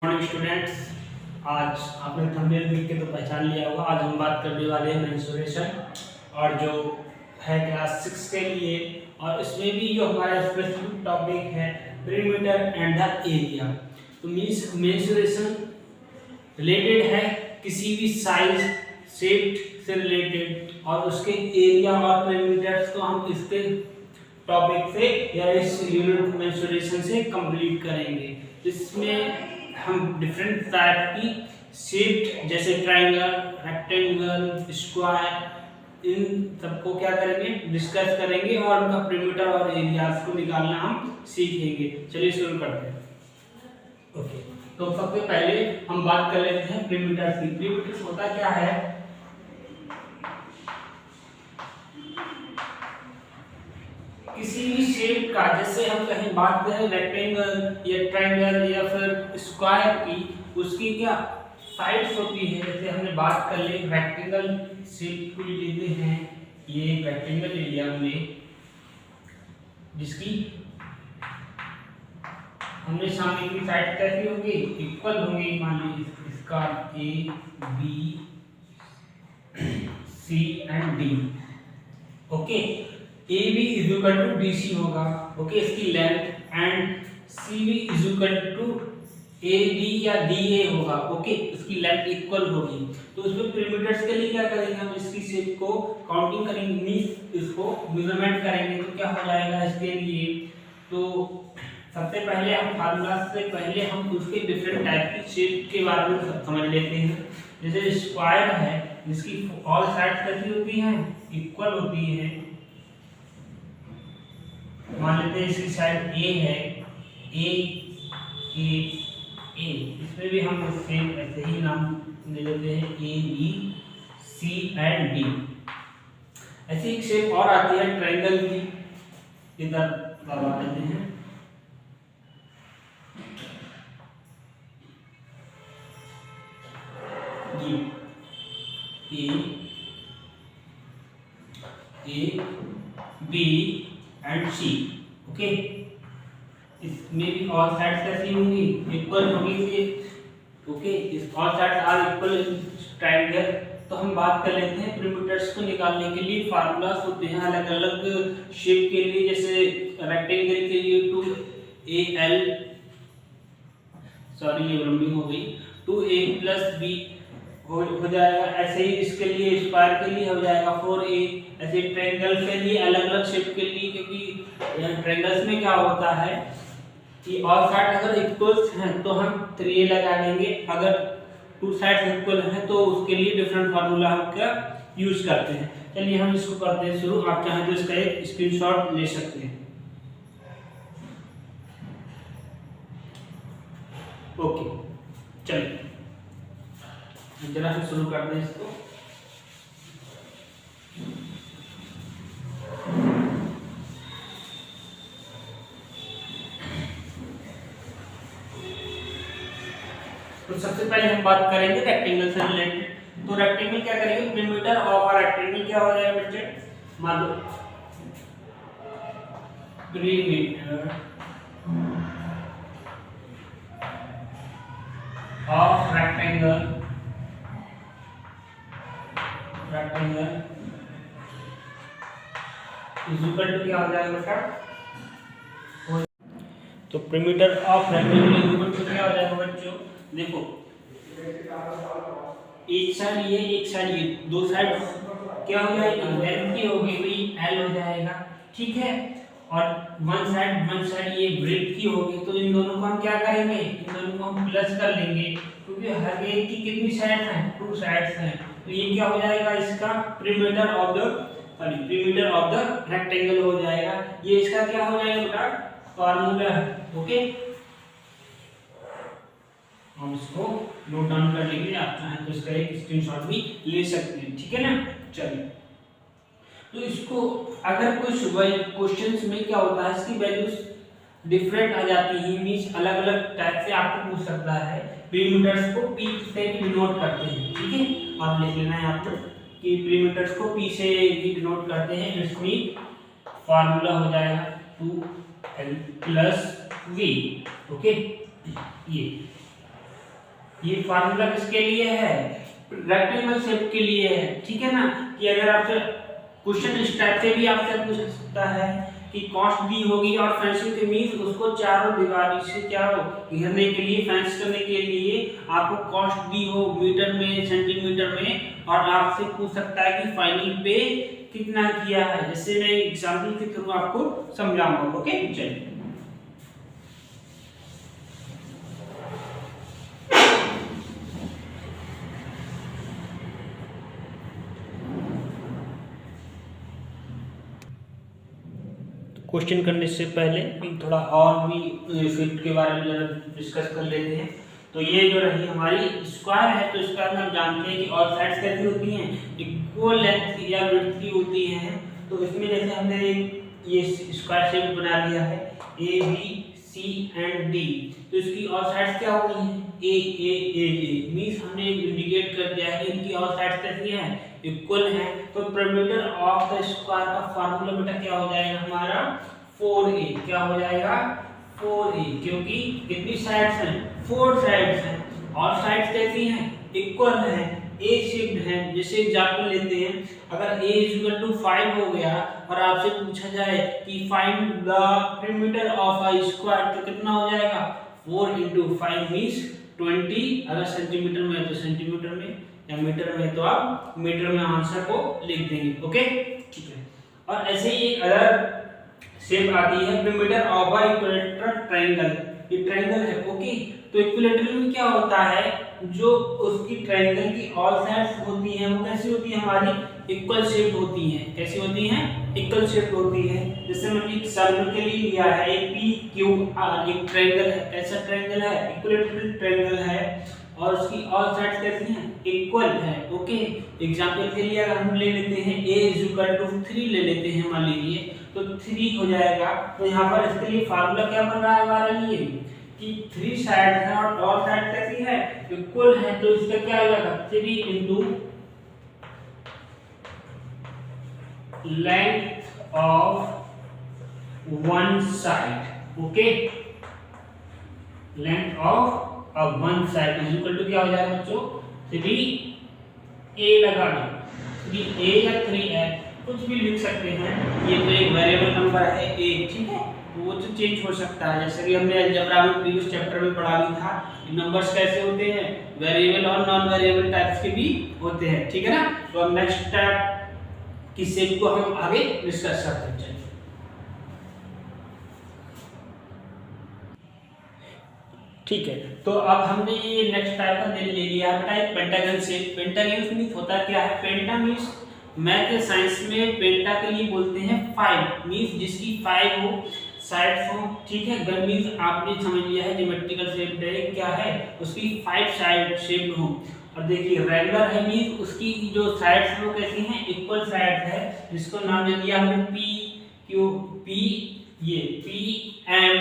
Morning students, आज आपने thumbnail देख के तो पहचान लिया होगा। आज हम बात करने वाले हैं मेंस्ट्रुएशन और जो है क्लास 6 के लिए, और इसमें भी जो हमारा स्पेसिफिक टॉपिक है पेरीमीटर एंड द एरिया। तो मींस मेंस्ट्रुएशन रिलेटेड है किसी भी साइज शेप से रिलेटेड, और उसके एरिया और पेरीमीटर्स को हम इसके टॉपिक से या इस यूनिट मेंस्ट्रुएशन से कंप्लीट करेंगे। इसमें हम डिफरेंट टाइप की शेप जैसे ट्रायंगल, रेक्टेंगल, स्क्वायर, इन सबको क्या करेंगे, डिस्कस करेंगे और उनका पेरीमीटर और एरियाज को निकालना हम सीखेंगे। चलिए शुरू करते हैं। ओके, तो सबसे पहले हम बात कर लेते हैं पेरीमीटर की। पेरीमीटर होता क्या है? किसी भी शेप का, जैसे हम कहीं बात करें रेक्टेंगल या ट्रायंगल या फिर स्क्वायर की, उसकी क्या साइड्स होती है। जैसे हमने बात कर ली रेक्टेंगल शेप को लेते हैं, ये रेक्टेंगल एरिया में जिसकी हमने सामने की साइड कैसी होगी, इक्वल होंगी। मान लीजिए इसका A B C and D. Okay, A B is equal to D C होगा। ओके, इसकी length, and C B is equal to A D या डी ए होगा। ओके, इसकी लेंथ इक्वल होगी। तो उसमें पेरीमीटर्स के लिए क्या करेंगे, हम इसकी शेप को काउंटिंग करेंगे, मींस इसको मेजरमेंट करेंगे। तो क्या हो जाएगा इसके लिए, तो सबसे पहले हम फार्मूला से पहले हम उसके डिफरेंट टाइप की शेप के बारे में समझ लेते हैं। जैसे स्क्वायर है जिसकी ऑल साइड्स कैसी होती हैं, इक्वल होती है। मान लेते हैं इसकी साइड ए है, ए ए ए, इसमें भी हम सेम ऐसे ही नाम ले लेते हैं, A B C and D. ऐसी एक शेप और आती है ट्रायंगल की, इधर लगा देते हैं। A B and C. Okay, इसमें भी ऑल साइड्स कैसी होंगी, इक्वल होंगी। ओके, इस all sides are equal triangle. तो हम बात कर लेते हैं पेरीमीटर्स को निकालने के लिए फार्मूलास होते हैं अलग अलग शेप के लिए। जैसे रेक्टेंगल के लिए 2al, सॉरी ये रंबिंग हो गई, 2a प्लस b हो जाएगा। ऐसे ही इसके लिए स्क्वायर के लिए हो जाएगा 4a। ऐसे ट्रायंगल के लिए अलग अलग शेप के लिए, क्योंकि ट्रायंगल्स में क्या होता है कि ऑल साइड अगर इक्वल्स हैं तो हम 3a लगा देंगे, अगर टू साइड्स इक्वल हैं तो उसके लिए डिफरेंट फार्मूला हम क्या यूज करते हैं। चलिए हम इसको करते हैं शुरू। आप चाहें तो इसका एक स्क्रीनशॉट ले सकते हैं। ओके, चलिए जरा से शुरू करते हैं इसको। तो सबसे पहले हम बात करेंगे रेक्टेंगल से रिलेटेड। तो रेक्टेंगल क्या करेंगे, पेरीमीटर ऑफ अ रेक्टेंगल क्या हो जाएगा बच्चे, मान लो perimeter of rectangle is equal to क्या हो जाएगा बेटा, तो perimeter of rectangle is equal to क्या हो जाएगा बच्चों, देखो एक साइड ये एक साइड ये, दो साइड क्या हो जाएगा, लेंथ की हो गई भाई l हो जाएगा, ठीक है। और वन साइड ये ब्रेथ की होगी, तो इन दोनों को हम क्या करेंगे, इन दोनों को हम प्लस कर लेंगे, क्योंकि हर एक की कितनी साइड हैं, 2 साइड्स हैं। तो ये क्या हो जाएगा, इसका पेरीमीटर ऑफ द रेक्टेंगल हो जाएगा। ये इसका क्या हो जाएगा बेटा, फार्मूला है। ओके, हम इसको नोट डाउन कर लेंगे, आप चाहें तो इसका एक स्क्रीनशॉट भी ले सकते हैं, ठीक है ना। चलिए, तो इसको अगर कुछ क्वेश्चंस में क्या होता है, इसकी वैल्यूज डिफरेंट आ जाती है, मींस अलग अलग टाइप से आपको पूछ सकता है। पेरीमीटर्स को p से भी डिनोट करते हैं, ठीक है, आप लिख लेना है आपको कि पेरीमीटर्स को p से भी डिनोट करते हैं। इसमें फार्मूला हो जाएगा 2l + v। ओके, ये ये फार्मूला किसके लिए है? रेक्टेंगल शेप के लिए है, ठीक है ना। कि अगर आपसे क्वेश्चन इस टाइप से भी आपसे पूछ सकता है कि कॉस्ट दी होगी और फेंसिंग के मींस उसको चारों दीवार से क्या हो घेरने के लिए, फेंस करने के लिए आपको कॉस्ट दी हो मीटर में, सेंटीमीटर में, और आपसे पूछ सकता है कि फाइनल पे कितना किया है। जैसे मैं एग्जांपल के थ्रू आपको समझाऊंगा। ओके चलिए। क्वेश्चन करने से पहले थोड़ा और भी शिफ्ट के बारे में डिस्कस कर लेते हैं। तो ये जो रही हमारी स्क्वायर है, तो स्क्वायर में हम जानते हैं कि ऑल साइड्स कैसी होती हैं, इक्वल लेंथ या विड्थ की होती हैं। तो इसमें जैसे हमने ये स्क्वायर शेप बना लिया है A B C and D, तो इसकी ऑल साइड्स क्या हो गई हैं, ए मींस हमने इंडिकेट कर दिया है कि इनकी ऑल साइड्स कैसी हैं, इक्वल है। तो perimeter ऑफ द स्क्वायर का फार्मूला बेटा क्या हो जाएगा हमारा 4a। क्या हो जाएगा 4a, क्योंकि कितनी साइड्स हैं, 4 साइड्स हैं, और साइड्स कैसी हैं, इक्वल हैं, ए शेप्ड हैं। जैसे एग्जांपल लेते हैं, अगर a = 5 हो गया और आपसे पूछा जाए कि find the perimeter of a square, तो कितना हो जाएगा 4 × 5 मींस 20। अगर सेंटीमीटर में है तो सेंटीमीटर में, या मीटर में तो आप मीटर में आंसर को लिख देंगे। ओके ठीक है। और ऐसे ही एक अदर शेप आती है perimeter of a equilateral triangle. ये ट्रायंगल है, ओके। तो इक्विलेटरल में क्या होता है, जो उसकी ट्रायंगल की ऑल साइड्स होती हैं वो कैसी होती है, हमारी इक्वल शेप होती हैं। कैसी होती हैं, इक्वल शेप होती है। जैसे मैंने एक सर्कल के लिए लिया है एक पी क्यू आर, एक ट्रायंगल है। कैसा ट्रायंगल है, इक्विलेटरल ट्रायंगल है, और उसकी ऑल साइड्स कैसी हैं, इक्वल है। ओके एग्जांपल के लिए अगर हम ले लेते हैं a 3 ले लेते हैं, मान लीजिए, तो 3 हो जाएगा। तो यहाँ पर इसके लिए फार्मूला क्या बन रहा है हमारे लिए कि 3 साइड है और ऑल साइड कैसी है, इक्वल है। तो इसका क्या हो जाएगा 3 × length of one side. Okay length of अब one side is equal to क्या हो जाएगा बच्चों, 3a लगा लो, 3a या 3a कुछ भी लिख सकते हैं। ये तो एक वेरिएबल नंबर है a, ठीक है, वो तो चेंज हो सकता है। जैसे कि हमने अलजेब्रा में प्रीवियस चैप्टर में पढ़ा भी था, नंबर्स कैसे होते हैं, वेरिएबल और नॉन वेरिएबल टाइप्स के भी होते हैं, ठीक है ना। तो अब नेक्स्ट टाइप की शेप को हम आगे डिस्कस करते हैं। ठीक है, तो अब हमने ये नेक्स्ट टाइप का ले लिया है बेटा, एक पेंटागन शेप। पेंटागन मींस होता क्या है, पेंटा मींस मैथ या साइंस में पेंटा के लिए बोलते हैं 5, मींस जिसकी 5 हो साइड्स हो, ठीक है। गन मींस आपने समझ लिया है ज्योमेट्रिकल शेप क्या है, उसकी 5 साइड शेप हो। और देखिए रेगुलर है मींस उसकी जो साइड्स वो कैसी हैं, इक्वल साइड्स है, जिसको नाम दे दिया हमने पी क्यू पी, ये P M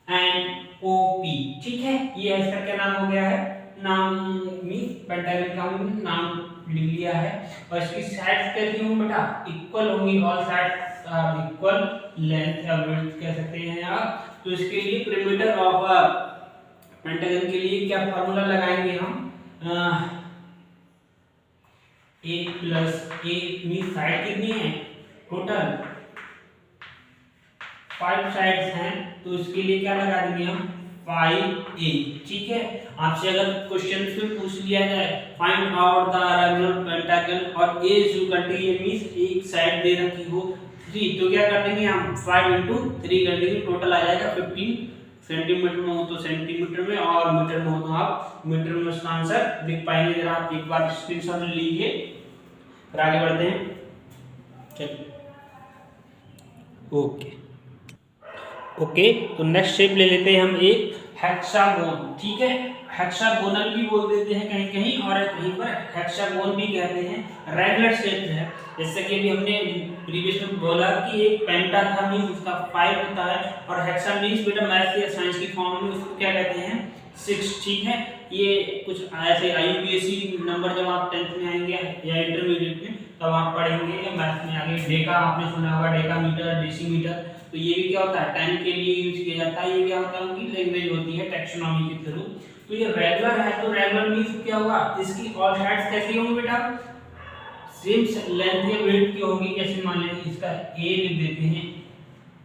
and O P, ठीक है। ये इसका क्या नाम हो गया है, नाम मींस पेंटागन का नाम लिख लिया है। और इसकी साइड्स कैसी होंगी बेटा, इक्वल होंगी, all sides are equal, length या विड्थ कह सकते हैं आप। तो इसके लिए perimeter ऑफ अ पेंटागन के लिए क्या फार्मूला लगाएंगे हम, a + a मींस साइड कितनी है, टोटल 5 साइड्स हैं, तो इसके लिए क्या लगा देंगे हम 5a, ठीक है। आपसे अगर क्वेश्चन में पूछ लिया जाए find out the regular pentagon और a ये मींस एक साइड दे रखी हो 3, तो क्या कर देंगे हम 5 × 3 कर देंगे, टोटल आ जाएगा 15। सेंटीमीटर में हो तो सेंटीमीटर में, और मीटर में हो तो आप मीटर में उसका आंसर लिख पाएंगे। जरा आप एक बार स्क्रीनशॉट ले लीजिए, फिर आगे बढ़ते हैं। चलिए ओके तो नेक्स्ट शेप ले लेते हैं हम एक हेक्सागोन, ठीक है। हेक्सागोनल भी बोल देते हैं कहीं कहीं, और कहीं पर हेक्सागोन भी कहते हैं। रेगुलर शेप है, जैसे कि अभी हमने प्रीवियस में बोला कि एक पेंटा था मींस उसका 5 होता है, और हेक्सा मींस बेटा मैथ या साइंस की फॉर्म में उसको क्या कहते हैं 6, ठीक है। ये कुछ ऐसे आईयूपीएससी नंबर जब आप 10th में आएंगे या इंटरमीडिएट में तब आप पढ़ेंगे, या मैथ में आगे डेका आपने सुना होगा, डेका मीटर, डेसीमीटर, तो ये भी क्या होता है 10 के लिए यूज किया जाता है। ये क्या होता है उनकी लैंग्वेज होती है टैक्सोनॉमी के थ्रू। तो ये रेगुलर है तो रेगुलर मींस क्या होगा, इसकी ऑल साइड्स कैसी होंगी बेटा, सेम लेंथ या विड्थ की होगी। जैसे मान लें इसका ए लिख देते हैं,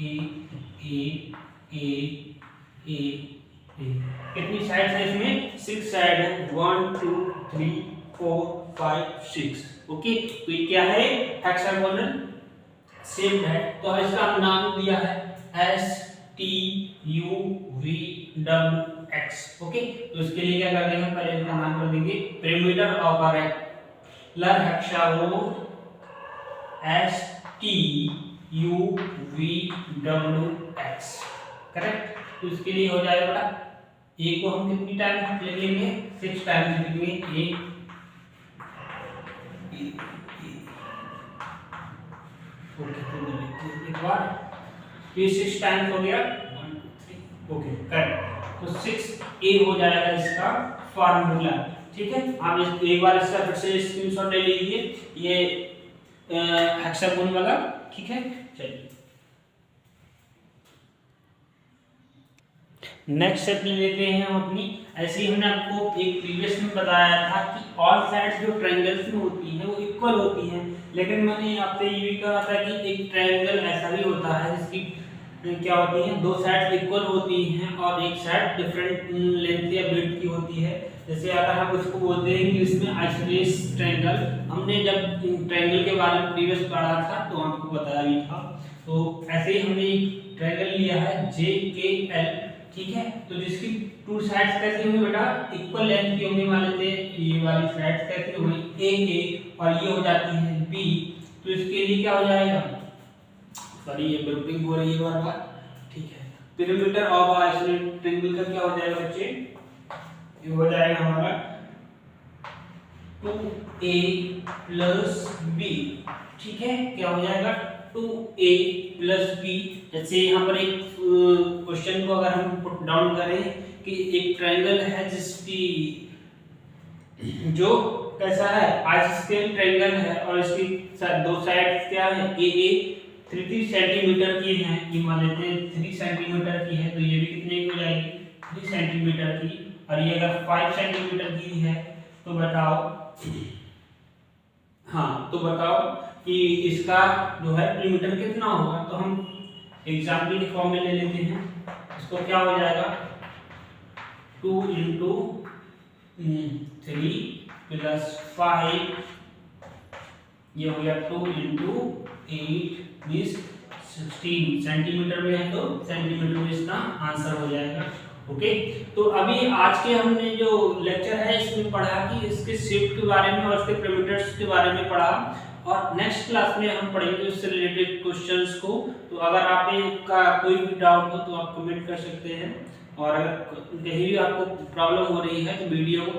ए ए ए ए कितनी साइड्स है इसमें, 6 साइड है, 1 2 3 4 5 6। ओके, तो ये क्या है हेक्सागोनल शेप है। तो इसका नाम दिया है STUVWX। ओके, तो इसके लिए क्या करेंगे, पहले इसका नाम कर देंगे perimeter of a rectangular hexagon STUVWX। Correct, तो इसके लिए हो जाएगा बेटा ए को हम कितनी टाइम ले लेंगे, 6 टाइम लिखेंगे ए। ओके, तो एक बार ये 6 टाइम्स हो गया 1 2 3। ओके करेक्ट, तो 6 ए हो जाएगा इसका फार्मूला। ठीक है, आप एक बार इसका फिर से स्क्रीनशॉट ले लीजिए, ये हेक्सागोन वाला। ठीक है, चलिए नेक्स्ट स्टेप ले लेते हैं हम अपनी। ऐसे ही हमने आपको एक प्रीवियस में बताया था कि ऑल साइड्स जो ट्रायंगल्स में होती हैं वो इक्वल होती हैं, लेकिन मैंने आपसे ये भी कहा था कि एक ट्रायंगल ऐसा भी होता है जिसकी क्या होती है, 2 साइड इक्वल होती हैं और एक साइड डिफरेंट लेंथ या ब्रेड्थ की होती है। जैसे अगर हम उसको बोलते हैं इंग्लिश में आइसोसेलेस ट्रायंगल। हमने जब ट्रायंगल के बारे में प्रीवियस पढ़ा था तो आपको बताया भी था। तो ऐसे ही हमने एक ट्रायंगल लिया है JKL। ठीक है, तो जिसकी 2 साइड्स कैसी होंगी बेटा, इक्वल लेंथ की होंगी। मान लेते हैं ये वाली साइड्स कैसी होंगी AA और ये हो जाती है B। तो इसके लिए क्या हो जाएगा, सॉरी ये ग्रुपिंग हो रही है बार बार। ठीक है, पेरीमीटर ऑफ आइसोसेलेस ट्रायंगल का क्या हो जाएगा बच्चे, ये हो जाएगा हमारा 2A plus B। ठीक है, क्या हो जाएगा 2A plus B। जैसे यहाँ पर एक क्वेश्चन को अगर हम पुट डाउन करें कि एक ट्रायंगल है जिसकी जो कैसा है आइसोसेलेस ट्रायंगल है और इसकी 2 साइड्स क्या है AA 3 सेंटीमीटर की है, ये मान लेते हैं 3 सेंटीमीटर की है, तो ये भी कितने की हो जाएगी 3 सेंटीमीटर की। और ये अगर 5 सेंटीमीटर की है तो बताओ, हाँ तो बताओ कि इसका जो है पेरीमीटर कितना होगा। तो हम एग्जाम्पल के फॉर्म में ले लेते हैं, इसको क्या हो जाएगा 2 × 3 + 5, ये हो गया 2 × 8 मींस 16 सेंटीमीटर में है, तो सेंटीमीटर में इसका आंसर हो जाएगा। ओके, तो अभी आज के हमने जो लेक्चर है इसमें पढ़ा कि इसके शेप के बारे में और इसके पैरामीटर्स के बारे में पढ़ा, और नेक्स्ट क्लास में हम पढ़ेंगे उससे रिलेटेड क्वेश्चंस को। तो अगर आपका कोई भी डाउट हो तो आप कमेंट कर सकते हैं, और अगर कहीं भी आपको प्रॉब्लम हो रही है तो वीडियो को